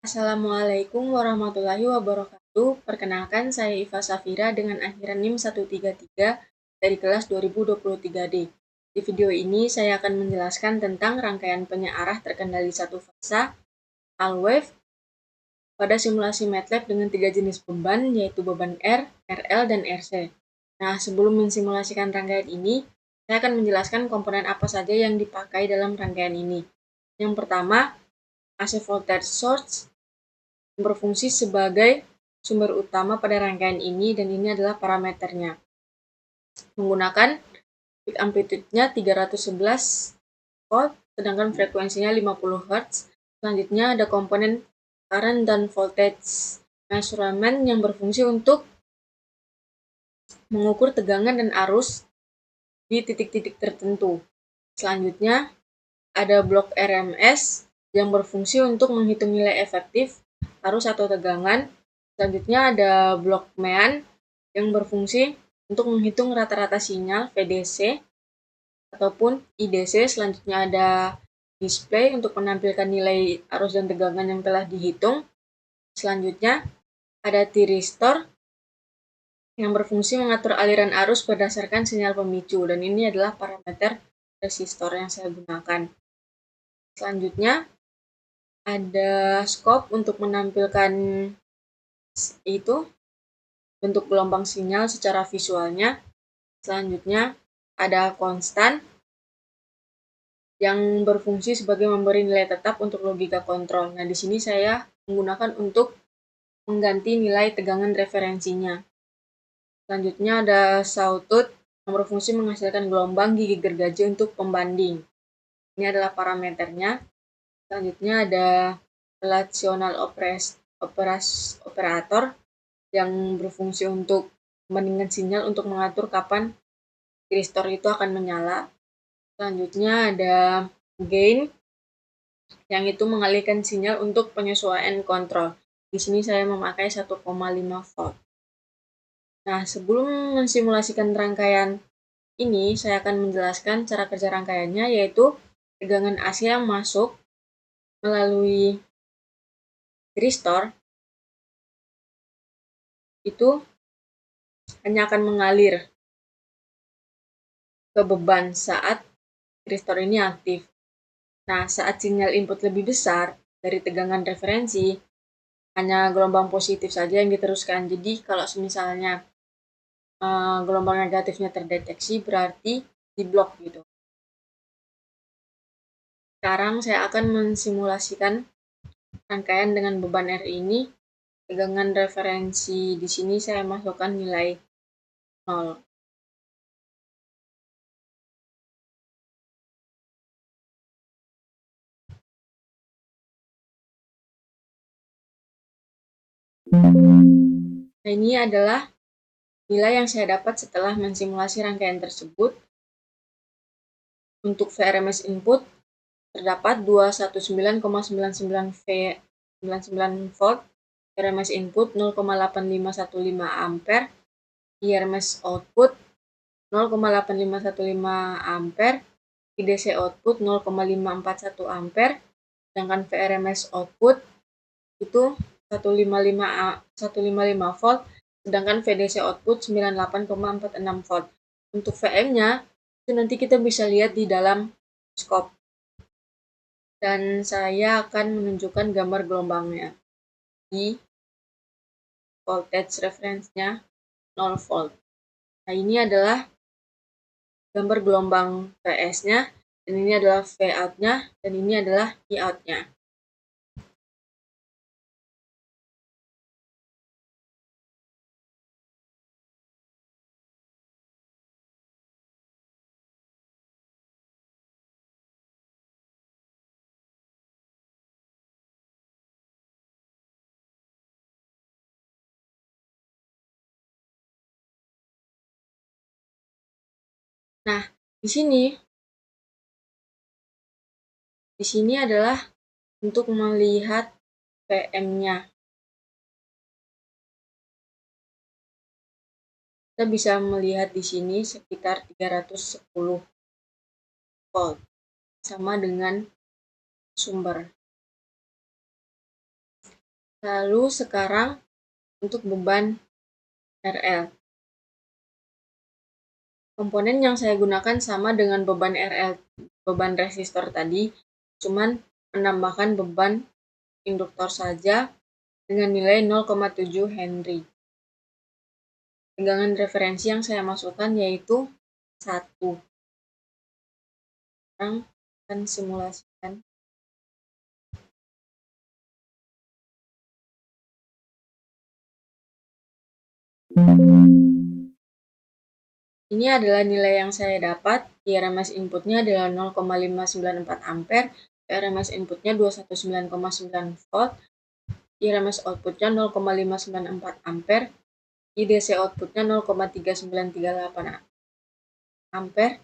Assalamualaikum warahmatullahi wabarakatuh. Perkenalkan, saya Iva Safira dengan akhiran NIM 133 dari kelas 2023D. Di video ini, saya akan menjelaskan tentang rangkaian penyearah terkendali satu fasa, Alwave, pada simulasi MATLAB dengan 3 jenis beban, yaitu beban R, RL, dan RC. Nah, sebelum mensimulasikan rangkaian ini, saya akan menjelaskan komponen apa saja yang dipakai dalam rangkaian ini. Yang pertama, AC voltage source berfungsi sebagai sumber utama pada rangkaian ini, dan ini adalah parameternya. Menggunakan peak amplitude-nya 311 volt, sedangkan frekuensinya 50 Hz. Selanjutnya ada komponen current dan voltage measurement yang berfungsi untuk mengukur tegangan dan arus di titik-titik tertentu. Selanjutnya ada blok RMS yang berfungsi untuk menghitung nilai efektif arus atau tegangan. Selanjutnya ada blok MEAN yang berfungsi untuk menghitung rata-rata sinyal VDC ataupun IDC. Selanjutnya ada display untuk menampilkan nilai arus dan tegangan yang telah dihitung. Selanjutnya ada T-Restor yang berfungsi mengatur aliran arus berdasarkan sinyal pemicu, dan ini adalah parameter resistor yang saya gunakan. Selanjutnya ada scope untuk menampilkan itu bentuk gelombang sinyal secara visualnya. Selanjutnya ada konstan yang berfungsi sebagai memberi nilai tetap untuk logika kontrol. Nah, di sini saya menggunakan untuk mengganti nilai tegangan referensinya. Selanjutnya ada sawtooth yang berfungsi menghasilkan gelombang gigi gergaji untuk pembanding. Ini adalah parameternya. Selanjutnya ada relational operator yang berfungsi untuk membandingkan sinyal untuk mengatur kapan resistor itu akan menyala. Selanjutnya ada gain yang itu mengalihkan sinyal untuk penyesuaian kontrol. Di sini saya memakai 1,5 volt. Nah, sebelum mensimulasikan rangkaian ini, saya akan menjelaskan cara kerja rangkaiannya, yaitu tegangan AC yang masuk melalui resistor itu hanya akan mengalir ke beban saat resistor ini aktif. Nah, saat sinyal input lebih besar dari tegangan referensi, hanya gelombang positif saja yang diteruskan. Jadi, kalau misalnya gelombang negatifnya terdeteksi, berarti diblok gitu. Sekarang saya akan mensimulasikan rangkaian dengan beban R ini. Tegangan referensi di sini saya masukkan nilai 0. Nah, ini adalah nilai yang saya dapat setelah mensimulasi rangkaian tersebut. Untuk VRMS input terdapat 219,99 volt, VRMS input 0,8515 ampere, IRMS output 0,8515 ampere, IDC output 0,541 ampere, sedangkan VRMS output itu 155 volt, sedangkan VDC output 98,46 volt. Untuk VM-nya itu nanti kita bisa lihat di dalam scope. Dan saya akan menunjukkan gambar gelombangnya. Di voltage reference-nya 0 volt. Nah, ini adalah gambar gelombang VS-nya, dan ini adalah V out-nya, dan ini adalah I out-nya. Nah, di sini adalah untuk melihat VM-nya. Kita bisa melihat di sini sekitar 310 volt, sama dengan sumber. Lalu sekarang untuk beban RL. Komponen yang saya gunakan sama dengan beban RL, beban resistor tadi, cuman menambahkan beban induktor saja dengan nilai 0,7 Henry. Tegangan referensi yang saya masukkan yaitu 1. Sekarang akan simulasikan. Ini adalah nilai yang saya dapat. IRMS inputnya adalah 0,594 ampere, IRMS inputnya 219,9 volt, IRMS outputnya 0,594 ampere, IDC outputnya 0,3938 ampere,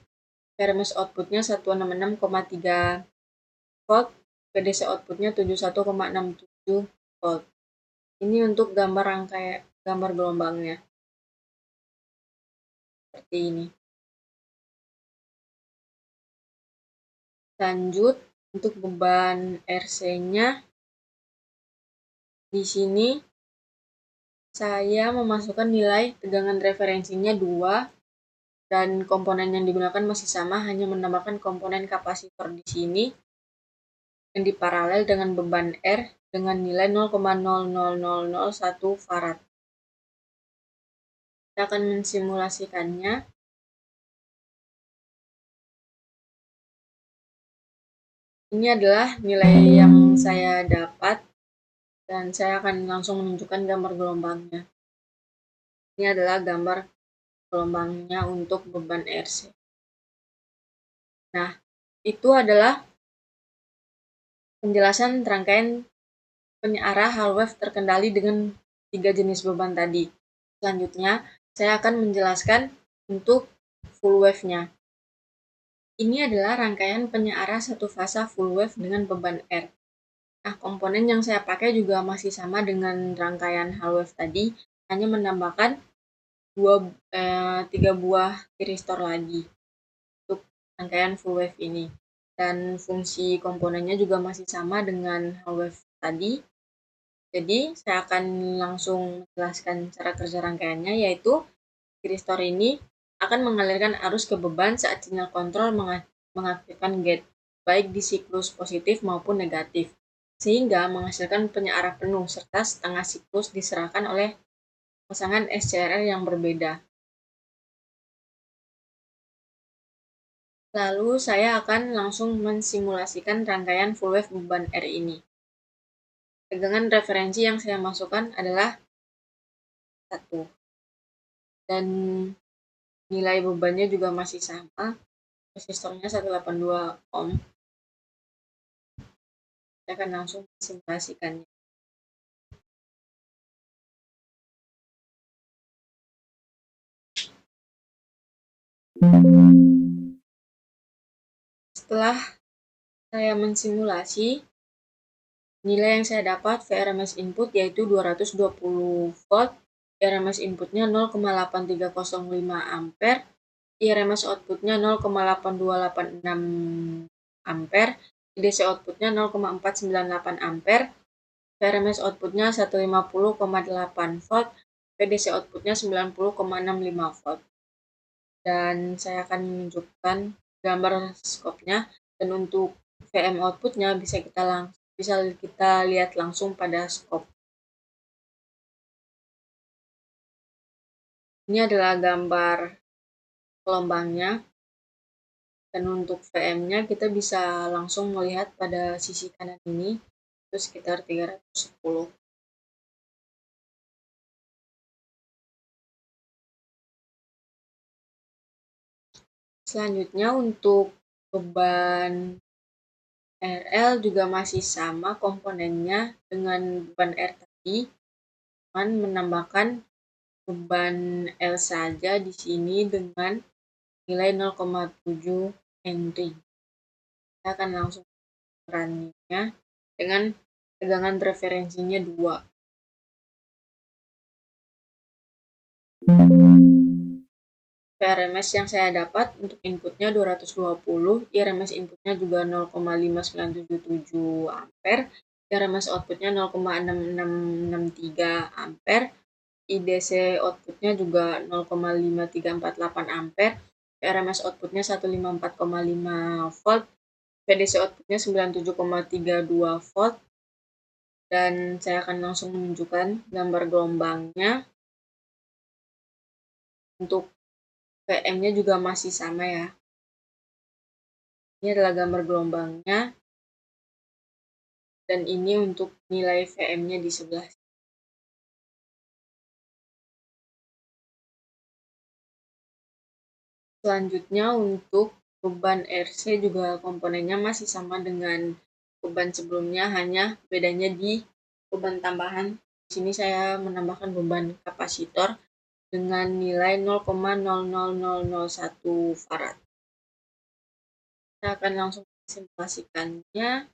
IRMS outputnya 166,3 volt, PDC outputnya 71,67 volt. Ini untuk gambar gelombangnya. Seperti ini. Lanjut untuk beban RC-nya. Di sini saya memasukkan nilai tegangan referensinya 2 dan komponen yang digunakan masih sama, hanya menambahkan komponen kapasitor di sini yang diparalel dengan beban R dengan nilai 0,00001 farad. Kita akan mensimulasikannya. Ini adalah nilai yang saya dapat dan saya akan langsung menunjukkan gambar gelombangnya. Ini adalah gambar gelombangnya untuk beban RC. Nah, itu adalah penjelasan rangkaian penyearah Hall wave terkendali dengan 3 jenis beban tadi. Selanjutnya, saya akan menjelaskan untuk full wave-nya. Ini adalah rangkaian penyearah satu fasa full wave dengan beban R. Nah, komponen yang saya pakai juga masih sama dengan rangkaian Hall wave tadi, hanya menambahkan 3 buah tiristor lagi untuk rangkaian full wave ini. Dan fungsi komponennya juga masih sama dengan Hall wave tadi. Jadi, saya akan langsung menjelaskan cara kerja rangkaiannya, yaitu tiristor ini akan mengalirkan arus ke beban saat sinyal kontrol mengaktifkan gate, baik di siklus positif maupun negatif, sehingga menghasilkan penyearah penuh serta setengah siklus diserahkan oleh pasangan SCRL yang berbeda. Lalu saya akan langsung mensimulasikan rangkaian full wave beban R ini. Tegangan referensi yang saya masukkan adalah 1. Dan nilai bebannya juga masih sama. Resistornya 182 ohm. Saya akan langsung mensimulasikannya. Setelah saya mensimulasi, nilai yang saya dapat VRMS input yaitu 220 volt, IRMS inputnya 0,8305 ampere, IRMS outputnya 0,8286 ampere, IDC outputnya 0,498 ampere, VRMS outputnya 150,8 volt, PDC outputnya 90,65 volt. Dan saya akan menunjukkan gambar skopnya, dan untuk VM outputnya bisa kita lihat langsung pada skop. Ini adalah gambar gelombangnya, dan untuk VM-nya kita bisa langsung melihat pada sisi kanan ini itu sekitar 310. Selanjutnya untuk beban RL juga masih sama komponennya dengan beban R tadi, cuman menambahkan beban L saja di sini dengan nilai 0,7 Henry. Kita akan langsung running-nya dengan tegangan referensinya 2. VRMS yang saya dapat untuk inputnya 220, IRMS inputnya juga 0,5977 ampere, RMS outputnya 0,6663 ampere, IDC outputnya juga 0,5348 ampere, RMS outputnya 154,5 volt, VDC outputnya 97,32 volt, dan saya akan langsung menunjukkan gambar gelombangnya. Untuk VM-nya juga masih sama ya. Ini adalah gambar gelombangnya, dan ini untuk nilai VM-nya di sebelah sini. Selanjutnya untuk beban RC juga komponennya masih sama dengan beban sebelumnya, hanya bedanya di beban tambahan. Di sini saya menambahkan beban kapasitor dengan nilai 0,00001 farad. Saya akan langsung simulasikannya.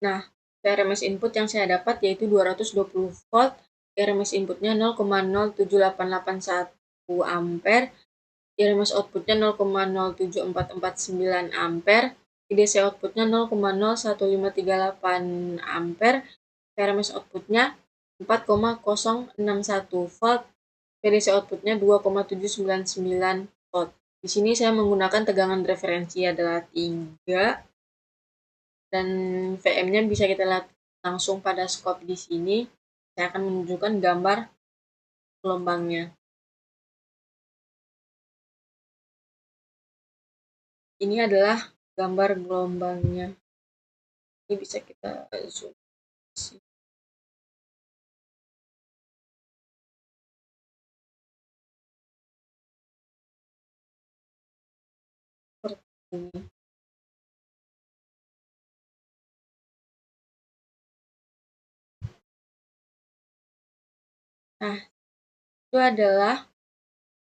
Nah, RMS input yang saya dapat yaitu 220 volt, RMS inputnya 0,07881 ampere, RMS outputnya 0,07449 ampere, IDC outputnya 0,01538 ampere, RMS outputnya 4,061 volt, VDC outputnya 2,799 volt. Di sini saya menggunakan tegangan referensi adalah 3, dan VM-nya bisa kita lihat langsung pada scope di sini. Saya akan menunjukkan gambar gelombangnya. Ini adalah gambar gelombangnya. Ini bisa kita zoom. Seperti ini. Nah, itu adalah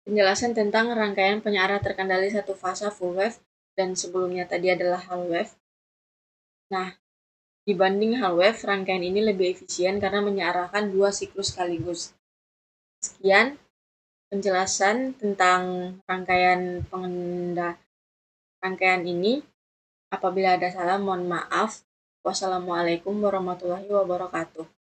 penjelasan tentang rangkaian penyiaran terkendali satu fasa full wave, dan sebelumnya tadi adalah half wave. Nah, dibanding half wave, rangkaian ini lebih efisien karena menyiarkan 2 siklus sekaligus. Sekian penjelasan tentang rangkaian ini. Apabila ada salah, mohon maaf. Wassalamualaikum warahmatullahi wabarakatuh.